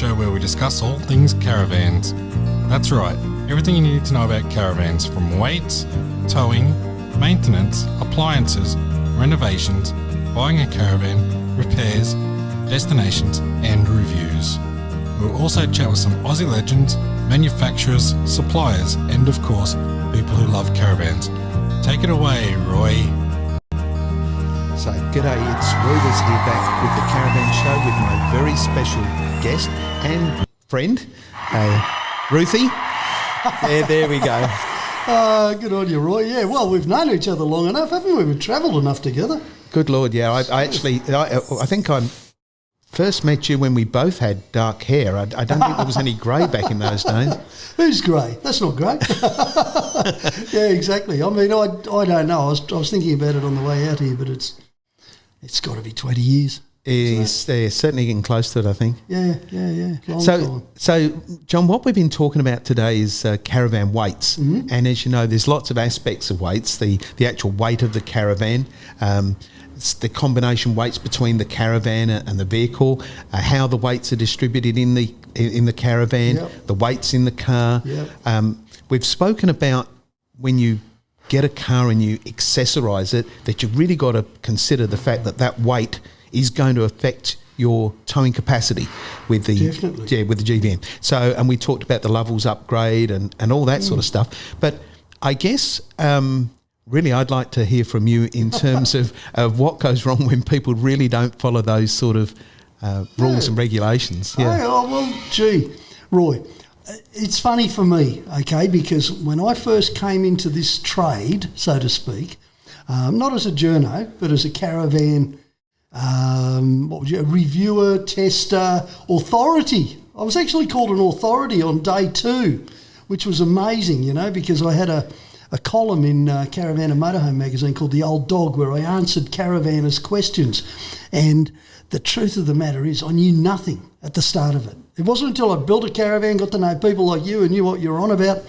show where we discuss all things caravans. That's right, everything you need to know about caravans, from weights, towing, maintenance, appliances, renovations, buying a caravan, repairs, destinations and reviews. We'll also chat with some Aussie legends, manufacturers, suppliers and of course, people who love caravans. Take it away, Roy. So, g'day, it's Reuters here back with the Caravan Show with my very special guest and friend, Roothy. There we go. Good on you, Roy. Yeah, well, we've known each other long enough, haven't we? We've travelled enough together. Good Lord, yeah. I think I first met you when we both had dark hair. I don't think there was any grey back in those days. Who's grey? That's not grey. Yeah, exactly. I mean, I don't know. I was thinking about it on the way out here, but it's got to be 20 years. They're certainly getting close to it, I think. Yeah. Long time. So, John, what we've been talking about today is caravan weights. Mm-hmm. And as you know, there's lots of aspects of weights, the actual weight of the caravan, it's the combination weights between the caravan and the vehicle, how the weights are distributed in the caravan, yep. The weights in the car. Yep. We've spoken about when you get a car and you accessorise it, that you've really got to consider the fact that weight is going to affect your towing capacity with the GVM. So, and we talked about the levels upgrade and all that sort of stuff. But I guess really I'd like to hear from you in terms of what goes wrong when people really don't follow those sort of rules and regulations. Yeah. Oh, well, gee, Roy, it's funny for me, okay, because when I first came into this trade, so to speak, not as a journo, but as a caravan reviewer, tester, authority. I was actually called an authority on day 2, which was amazing, you know, because I had a column in Caravan and Motorhome magazine called The Old Dog, where I answered caravanners' questions. And the truth of the matter is I knew nothing at the start of it. It wasn't until I built a caravan, got to know people like you and knew what you were on about,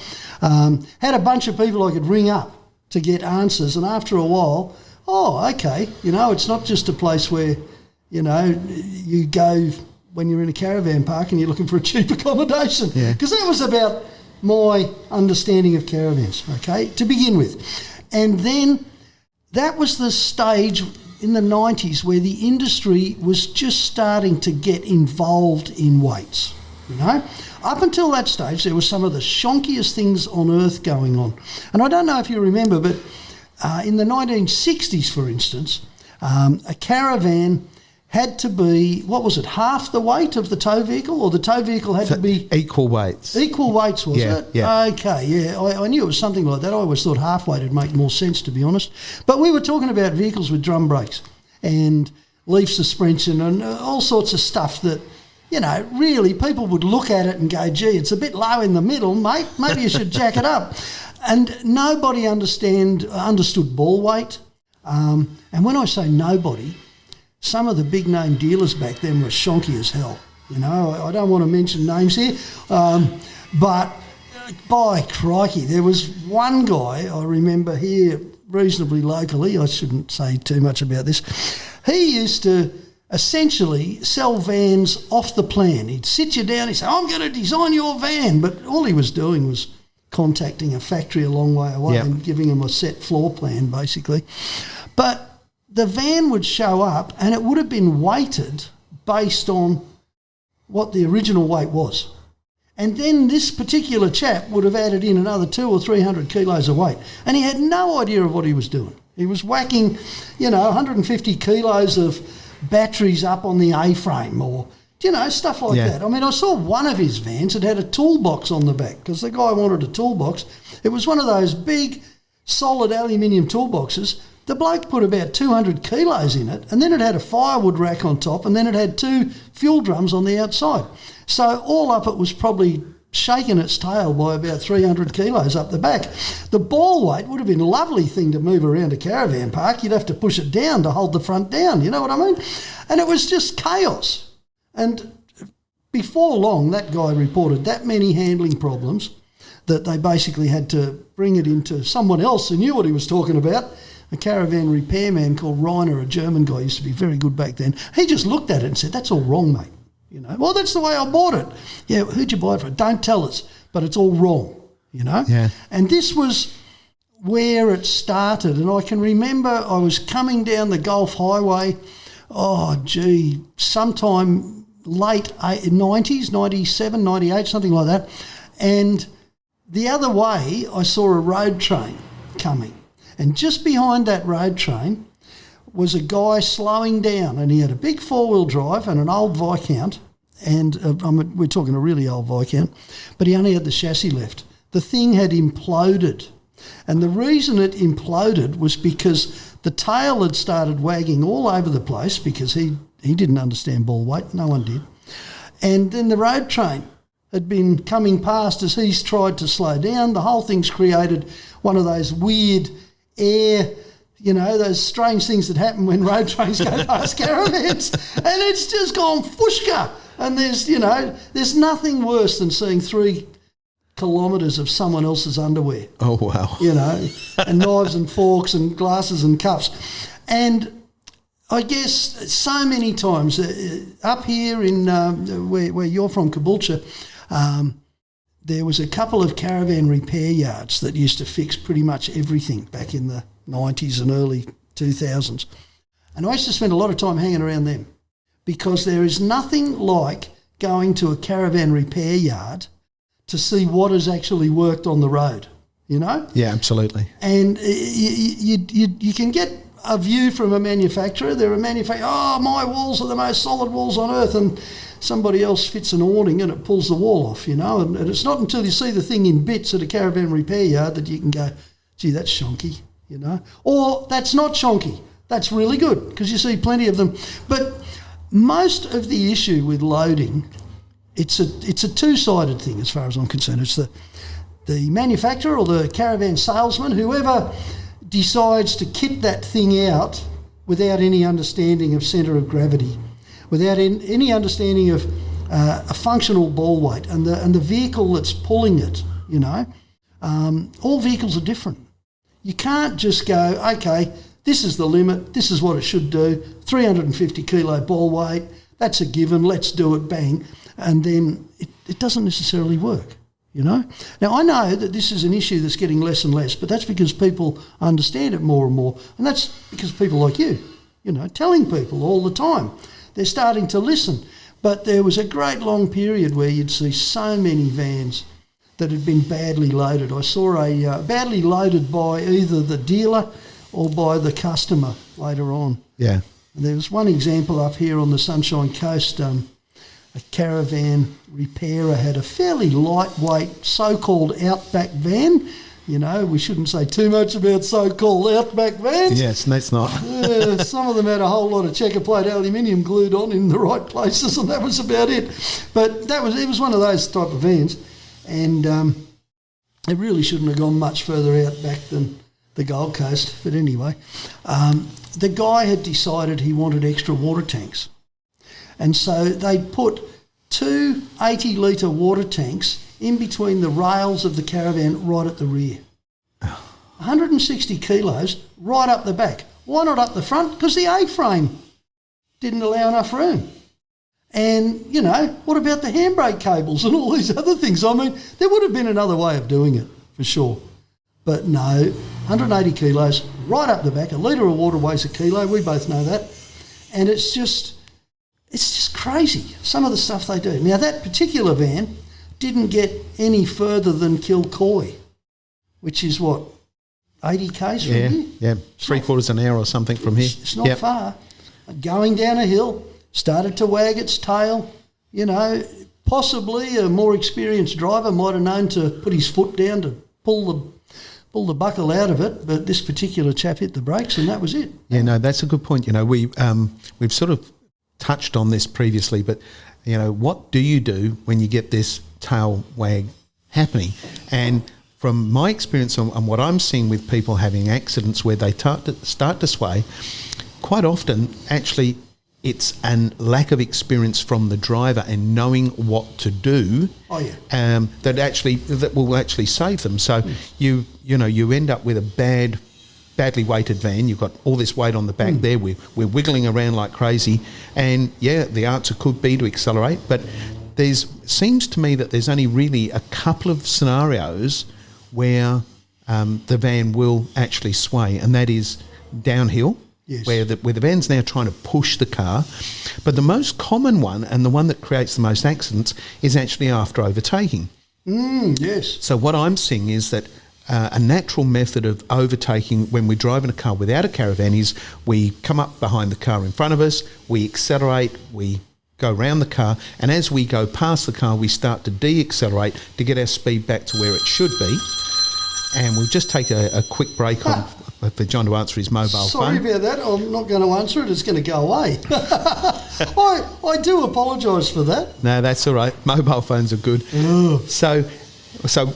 had a bunch of people I could ring up to get answers. And after a while, okay, you know, it's not just a place where, you know, you go when you're in a caravan park and you're looking for a cheap accommodation. Because that was about my understanding of caravans, okay, to begin with. And then that was the stage in the 90s where the industry was just starting to get involved in weights, you know. Up until that stage, there was some of the shonkiest things on earth going on. And I don't know if you remember, but in the 1960s, for instance, a caravan had to be, half the weight of the tow vehicle, or the tow vehicle had to be... Equal weights. Equal weights, was it? Yeah. Okay, yeah. I knew it was something like that. I always thought half weight would make more sense, to be honest. But we were talking about vehicles with drum brakes and leaf suspension and all sorts of stuff that, you know, really people would look at it and go, gee, it's a bit low in the middle, mate. Maybe you should jack it up. And nobody understood ball weight. And when I say nobody, some of the big name dealers back then were shonky as hell. You know, I don't want to mention names here, but by crikey, there was one guy I remember here reasonably locally. I shouldn't say too much about this. He used to essentially sell vans off the plan. He'd sit you down, he'd say, I'm going to design your van. But all he was doing was contacting a factory a long way away and giving them a set floor plan, basically. But the van would show up and it would have been weighted based on what the original weight was. And then this particular chap would have added in another 200 or 300 kilos of weight. And he had no idea of what he was doing. He was whacking, you know, 150 kilos of batteries up on the A-frame or, you know, stuff like that. I mean, I saw one of his vans that had a toolbox on the back because the guy wanted a toolbox. It was one of those big, solid aluminium toolboxes. The bloke put about 200 kilos in it, and then it had a firewood rack on top, and then it had 2 fuel drums on the outside. So all up it was probably shaking its tail by about 300 kilos up the back. The ball weight would have been a lovely thing to move around a caravan park. You'd have to push it down to hold the front down, you know what I mean? And it was just chaos. And before long, that guy reported that many handling problems that they basically had to bring it into someone else who knew what he was talking about, a caravan repairman called Reiner, a German guy, used to be very good back then. He just looked at it and said, that's all wrong, mate. You know, well, that's the way I bought it. Yeah, who'd you buy it from? Don't tell us, but it's all wrong, you know. Yeah. And this was where it started. And I can remember I was coming down the Gulf Highway, sometime late 90s, 97, 98, something like that. And the other way, I saw a road train coming. And just behind that road train was a guy slowing down, and he had a big four-wheel drive and an old Viscount, and we're talking a really old Viscount, but he only had the chassis left. The thing had imploded. And the reason it imploded was because the tail had started wagging all over the place because he didn't understand ball weight. No one did. And then the road train had been coming past as he's tried to slow down. The whole thing's created one of those weird air, you know, those strange things that happen when road trains go past caravans. And it's just gone fushka. And there's nothing worse than seeing 3 kilometres of someone else's underwear. Oh, wow. You know, and knives and forks and glasses and cups. And I guess so many times up here in where you're from, Caboolture, there was a couple of caravan repair yards that used to fix pretty much everything back in the 90s and early 2000s. And I used to spend a lot of time hanging around them because there is nothing like going to a caravan repair yard to see what has actually worked on the road, you know? Yeah, absolutely. And you can get a view from a manufacturer. They're a manufacturer, my walls are the most solid walls on earth, and somebody else fits an awning and it pulls the wall off, you know? And it's not until you see the thing in bits at a caravan repair yard that you can go, gee, that's shonky, you know? Or that's not shonky. That's really good because you see plenty of them. But most of the issue with loading, it's a two-sided thing as far as I'm concerned. It's the manufacturer or the caravan salesman, whoever decides to kit that thing out without any understanding of centre of gravity, without any understanding of a functional ball weight and the vehicle that's pulling it, you know. All vehicles are different. You can't just go, okay, this is the limit, this is what it should do, 350 kilo ball weight, that's a given, let's do it, bang. And then it doesn't necessarily work, you know. Now, I know that this is an issue that's getting less and less, but that's because people understand it more and more. And that's because people like you know, telling people all the time. They're starting to listen. But there was a great long period where you'd see so many vans that had been badly loaded. I saw a badly loaded by either the dealer or by the customer later on. Yeah. And there was one example up here on the Sunshine Coast. A caravan repairer had a fairly lightweight so-called outback van. You know, we shouldn't say too much about so-called outback vans. Yes, that's not. Some of them had a whole lot of checker plate aluminium glued on in the right places, and that was about it. But it was one of those type of vans, and it really shouldn't have gone much further out back than the Gold Coast. But anyway, the guy had decided he wanted extra water tanks. And so they put 2 80-litre water tanks in between the rails of the caravan right at the rear. 160 kilos right up the back. Why not up the front? Because the A-frame didn't allow enough room. And, you know, what about the handbrake cables and all these other things? I mean, there would have been another way of doing it, for sure. But no, 180 kilos right up the back. A litre of water weighs a kilo. We both know that. And it's just crazy, some of the stuff they do. Now, that particular van didn't get any further than Kilcoy, which is, 80 k's from here? Yeah, 3/4 an hour or something from here. It's not far. Going down a hill, started to wag its tail. You know, possibly a more experienced driver might have known to put his foot down to pull the buckle out of it, but this particular chap hit the brakes and that was it. Yeah, no, that's a good point. You know, we've sort of touched on this previously, but, you know, what do you do when you get this tail wag happening? And from my experience and what I'm seeing with people having accidents where they start to sway, quite often actually it's a lack of experience from the driver and knowing what to do. Oh, yeah. That will actually save them. So you end up with a bad badly weighted van. You've got all this weight on the back there. We're wiggling around like crazy. And, yeah, the answer could be to accelerate. But seems to me that there's only really a couple of scenarios where the van will actually sway, and that is downhill, yes, where the van's now trying to push the car. But the most common one, and the one that creates the most accidents, is actually after overtaking. Yes. So what I'm seeing is that a natural method of overtaking when we're driving a car without a Caravan is we come up behind the car in front of us, we accelerate, we go around the car, and as we go past the car, we start to de-accelerate to get our speed back to where it should be. And we'll just take a quick break for John to answer his mobile phone. Sorry about that. I'm not going to answer it. It's going to go away. I do apologise for that. No, that's all right. Mobile phones are good. So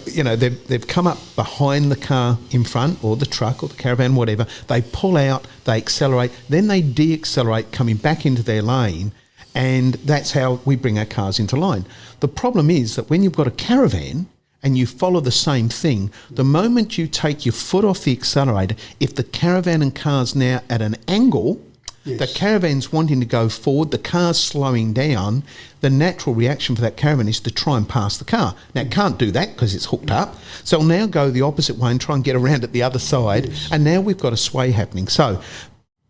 you know, they've come up behind the car in front, or the truck or the Caravan, whatever. They pull out, they accelerate, then they de-accelerate, coming back into their lane, and that's how we bring our cars into line. The problem is that when you've got a Caravan and you follow the same thing, the moment you take your foot off the accelerator, if the Caravan and car's now at an angle, yes, the Caravan's wanting to go forward, the car's slowing down, the natural reaction for that Caravan is to try and pass the car. Now, it can't do that because it's hooked up, so it'll now go the opposite way and try and get around at the other side, yes, and now we've got a sway happening. So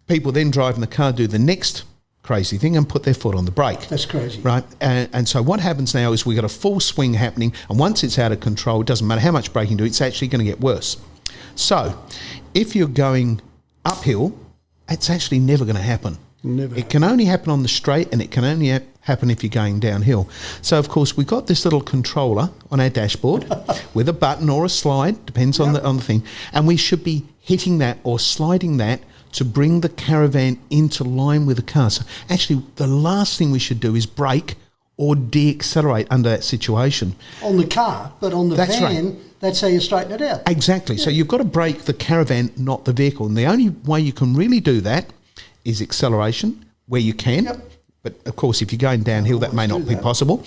people then driving the car do the next crazy thing and put their foot on the brake. That's crazy. Right? And so what happens now is we've got a full swing happening, and once it's out of control, it doesn't matter how much braking you do, it's actually going to get worse. So if you're going uphill, it's actually never going to happen. Never. It can only happen on the straight, and it can only happen if you're going downhill. So, of course, we've got this little controller on our dashboard with a button or a slide, depends on the thing, and we should be hitting that or sliding that to bring the Caravan into line with the car. So actually, the last thing we should do is brake or de-accelerate under that situation. On the car, but on the That's van, right. That's how you straighten it out. Exactly. So you've got to brake the Caravan, not the vehicle. And the only way you can really do that is acceleration, where you can. Yep. But, of course, if you're going downhill, that may not be possible.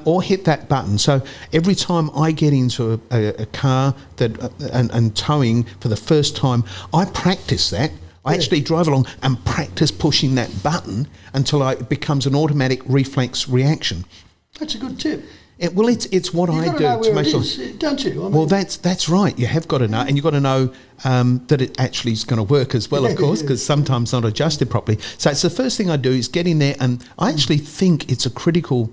Or hit that button. So every time I get into a car and towing for the first time, I practice that. I actually drive along and practice pushing that button until it becomes an automatic reflex reaction. That's a good tip. It's what I do know where to make sure. it is, don't you? I mean, Well, that's right. You have got to know, and you've got to know that it actually is going to work as well, of course, because sometimes not adjusted properly. So it's the first thing I do is get in there, and I actually think it's a critical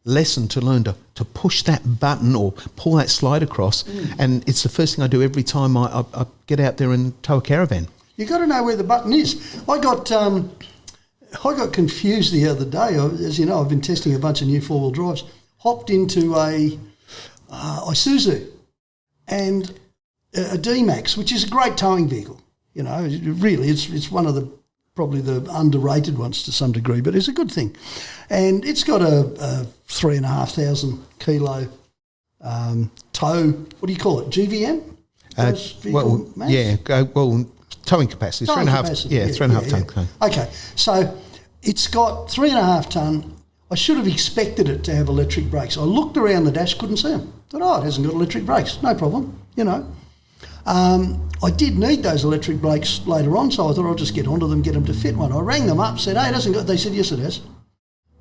lesson to learn to push that button or pull that slide across, and it's the first thing I do every time I get out there and tow a Caravan. You've got to know where the button is. I got confused the other day. As you know, I've been testing a bunch of new four-wheel drives. Hopped into a Isuzu and a D-Max, which is a great towing vehicle. You know, really, it's one of probably the underrated ones to some degree, but it's a good thing. And it's got a 3,500 kilo tow. What do you call it? GVM? Towing capacity, 3.5 tonne. Okay, so it's got 3.5 tonne. I should have expected it to have electric brakes. I looked around the dash, couldn't see them. Thought, it hasn't got electric brakes. No problem, you know. I did need those electric brakes later on, so I thought I'll just get onto them, get them to fit one. I rang them up, said, hey, it hasn't got... They said, yes, it has.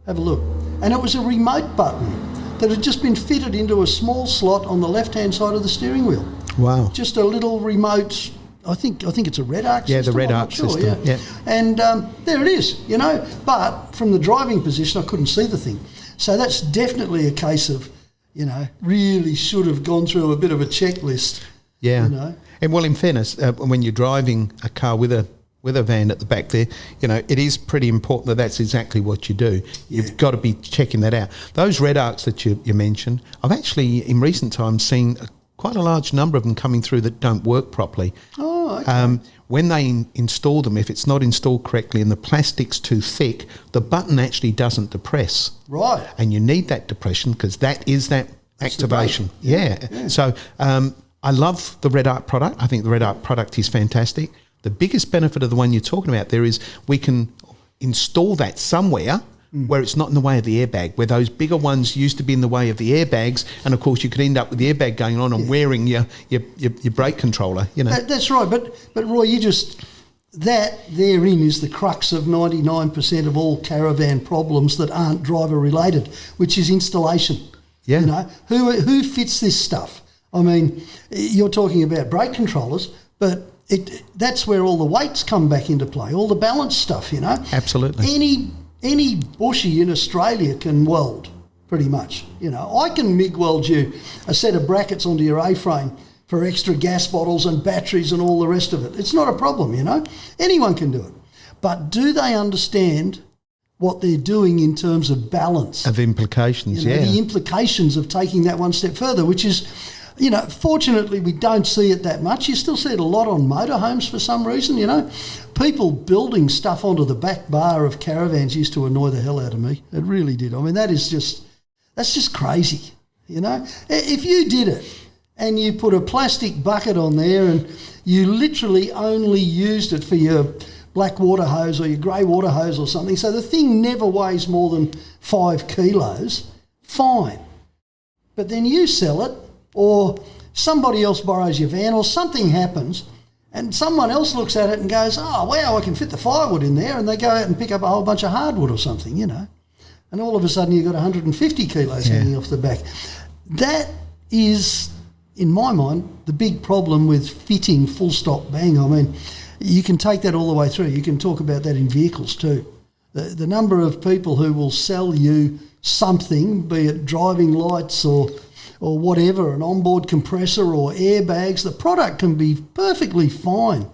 Have a look. And it was a remote button that had just been fitted into a small slot on the left-hand side of the steering wheel. Wow. Just a little remote... I think it's a red arc system. Yeah, the red arc system. Yeah. And there it is, you know. But from the driving position, I couldn't see the thing. So that's definitely a case of, you know, really should have gone through a bit of a checklist. Yeah. You know. And well, in fairness, when you're driving a car with a van at the back there, you know, it is pretty important that that's exactly what you do. You've got to be checking that out. Those red arcs that you mentioned, I've actually in recent times seen quite a large number of them coming through that don't work properly. Oh, okay. When they install them, if it's not installed correctly and the plastic's too thick, the button actually doesn't depress. Right. And you need that depression because that is that activation. Yeah. So I love the Red Arc product. I think the Red Arc product is fantastic. The biggest benefit of the one you're talking about there is we can install that somewhere where it's not in the way of the airbag, where those bigger ones used to be in the way of the airbags, and of course you could end up with the airbag going on and wearing your brake controller, you know. That's right, but Roy, that therein is the crux of 99% of all caravan problems that aren't driver related, which is installation. Yeah. You know, who fits this stuff? I mean, you're talking about brake controllers, but that's where all the weights come back into play, all the balance stuff, you know. Absolutely. Any bushy in Australia can weld, pretty much. You know, I can MIG weld you a set of brackets onto your A-frame for extra gas bottles and batteries and all the rest of it. It's not a problem, you know. Anyone can do it. But do they understand what they're doing in terms of balance? Of implications, you know, the implications of taking that one step further, which is, you know, fortunately we don't see it that much. You still see it a lot on motorhomes for some reason, you know. People building stuff onto the back bar of caravans used to annoy the hell out of me. It really did. I mean, that's just crazy, you know. If you did it and you put a plastic bucket on there and you literally only used it for your black water hose or your grey water hose or something, so the thing never weighs more than 5 kilos, fine. But then you sell it, or somebody else borrows your van, or something happens and someone else looks at it and goes, oh, wow, I can fit the firewood in there, and they go out and pick up a whole bunch of hardwood or something, you know. And all of a sudden you've got 150 kilos hanging off the back. That is, in my mind, the big problem with fitting full stop bang. I mean, you can take that all the way through. You can talk about that in vehicles too. The number of people who will sell you something, be it driving lights or whatever, an onboard compressor or airbags, the product can be perfectly fine,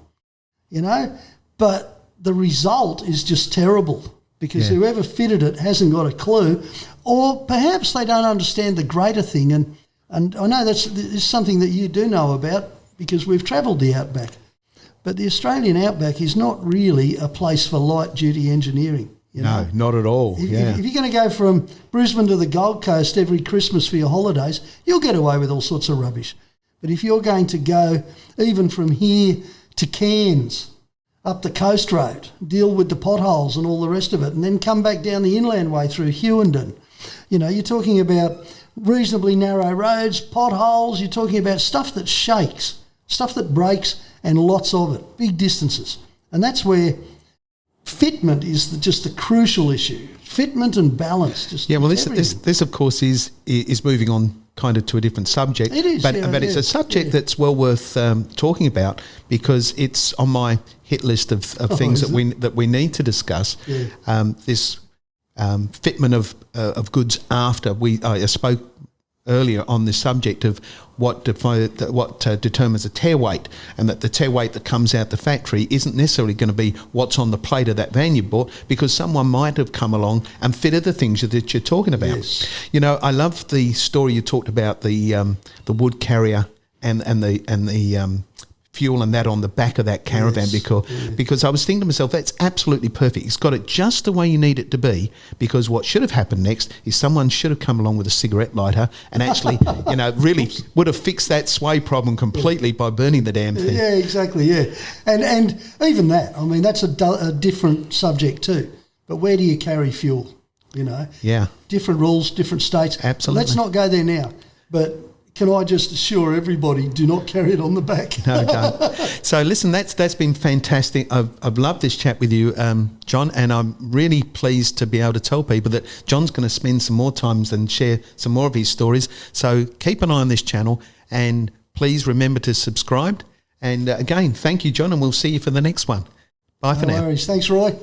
you know, but the result is just terrible because whoever fitted it hasn't got a clue, or perhaps they don't understand the greater thing. And I know that's something that you do know about because we've travelled the outback. But the Australian outback is not really a place for light-duty engineering. You know? No, not at all. If you're going to go from Brisbane to the Gold Coast every Christmas for your holidays, you'll get away with all sorts of rubbish. But if you're going to go even from here to Cairns, up the coast road, deal with the potholes and all the rest of it, and then come back down the inland way through Hewenden, you know, you're talking about reasonably narrow roads, potholes, you're talking about stuff that shakes, stuff that breaks, and lots of it, big distances. And that's where fitment is just the crucial issue. Fitment and balance. This of course is moving on kind of to a different subject. It is, but it's a subject that's well worth talking about because it's on my hit list of things that we need to discuss. Yeah. This fitment of goods after I spoke earlier on the subject of what determines a tear weight, and that the tear weight that comes out the factory isn't necessarily going to be what's on the plate of that van you bought, because someone might have come along and fitted the things that you're talking about. Yes. You know, I love the story you talked about the wood carrier and the fuel and that on the back of that caravan, because I was thinking to myself, that's absolutely perfect. It's got it just the way you need it to be, because what should have happened next is someone should have come along with a cigarette lighter and actually, you know, really would have fixed that sway problem completely by burning the damn thing. Yeah, exactly, yeah. And even that, I mean, that's a different subject too. But where do you carry fuel, you know? Yeah. Different rules, different states. Absolutely. Let's not go there now. But can I just assure everybody, do not carry it on the back? No, don't. So listen, that's been fantastic. I've loved this chat with you, John, and I'm really pleased to be able to tell people that John's going to spend some more times and share some more of his stories. So keep an eye on this channel, and please remember to subscribe. And again, thank you, John, and we'll see you for the next one. Bye for now. No worries. Thanks, Roy.